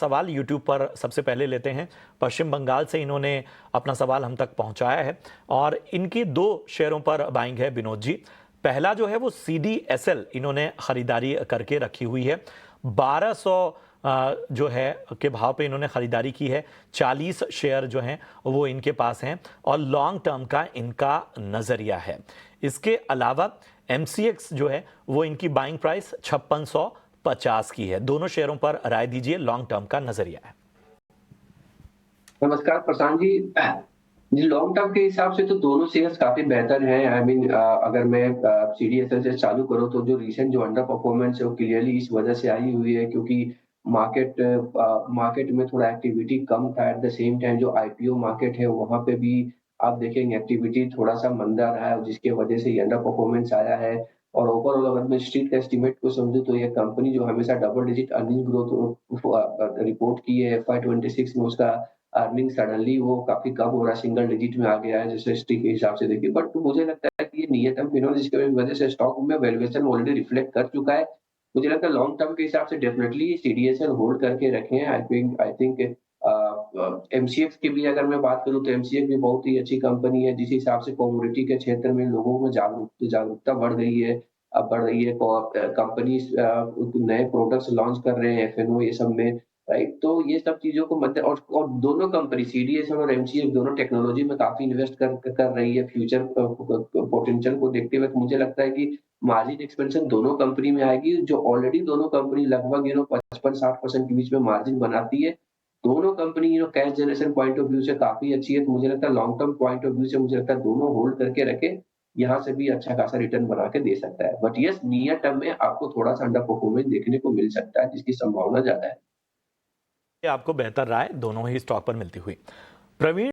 सवाल यूट्यूब पर सबसे पहले लेते हैं। पश्चिम बंगाल से इन्होंने अपना सवाल हम तक पहुंचाया है और इनकी 2 शेयरों पर बाइंग है विनोद जी। पहला जो है वो CDSL इन्होंने खरीदारी करके रखी हुई है। 1200 जो है के भाव पे इन्होंने खरीदारी की है। 40 शेयर जो हैं वो इनके पास हैं और लॉन्ग टर्म का इनका नजरिया है। इसके अलावा MCX जो है वो इनकी बाइंग प्राइस 5650 की है। दोनों शेयरों पर राय दीजिए, लॉन्ग टर्म का नजरिया है। नमस्कार प्रशांत जी। जी, लॉन्ग टर्म के हिसाब से तो दोनों शेयर्स काफी बेहतर हैं। आई मीन अगर मैं CDSL से चालू करूं तो जो रिसेंट जो अंडर परफॉर्मेंस है वो क्लियरली इस वजह से आई हुई है क्योंकि मार्केट में थोड़ा एक्टिविटी कम था। एट द सेम टाइम जो IPO मार्केट है वहां पे भी आप देखेंगे एक्टिविटी थोड़ा सा मंदा रहा है, जिसके वजह से ये अंडर परफॉर्मेंस आया है। और ओवरऑल अगर मैं स्ट्रीट का एस्टिमेट को समझूं तो ये कंपनी जो हमेशा double digit earning growth report की है, FY26 में उसका अर्निंग सडनली वो काफी कम हो रहा है, सिंगल डिजिट में आ गया है जैसे हिस्ट्री के हिसाब से देखिए। बट मुझे लगता है कि ये नियतम फिनोल जिसकी वजह से स्टॉक में वैल्यूएशन ऑलरेडी रिफ्लेक्ट कर चुका है। मुझे लगता है लॉन्ग टर्म के हिसाब से डेफिनेटली CDSL होल्ड करके रखें। आई थिंक MCX की भी अगर मैं बात करूं तो MCX भी बहुत ही अच्छी कंपनी है। जिस हिसाब से कमोडिटी के क्षेत्र में लोगों में जागरूकता बढ़ गई है, अब बढ़ रही है। कंपनीज नए प्रोडक्ट्स लॉन्च कर रहे हैं FNO ये सब में, राइट? तो ये सब चीज़ों को मद्दे और दोनों कंपनी CDSL और MCX दोनों टेक्नोलॉजी में काफ़ी इन्वेस्ट कर रही है फ्यूचर पोटेंशियल को देखते हुए। तो मुझे लगता है कि मार्जिन एक्सपेंशन दोनों कंपनी में आएगी, जो ऑलरेडी दोनों कंपनी लगभग 55-60% के बीच में मार्जिन बनाती है। दोनों company cash generation point of view से काफ़ी अच्छी है। तो मुझे लगता है long term point of view से मुझे लगता है दोनों होल्ड करके रखें, यहाँ से भी अच्छा खासा रिटर्न बना के दे सकता है। बट यस, नियर टर्म में आपको थोड़ा-सा अंडर परफॉर्मेंस देखने को मिल सकता है, जिसकी संभावना ज़्यादा है। आपको बेहतर राय दोनों ही स्टॉक पर मिलती हुई। प्रवीण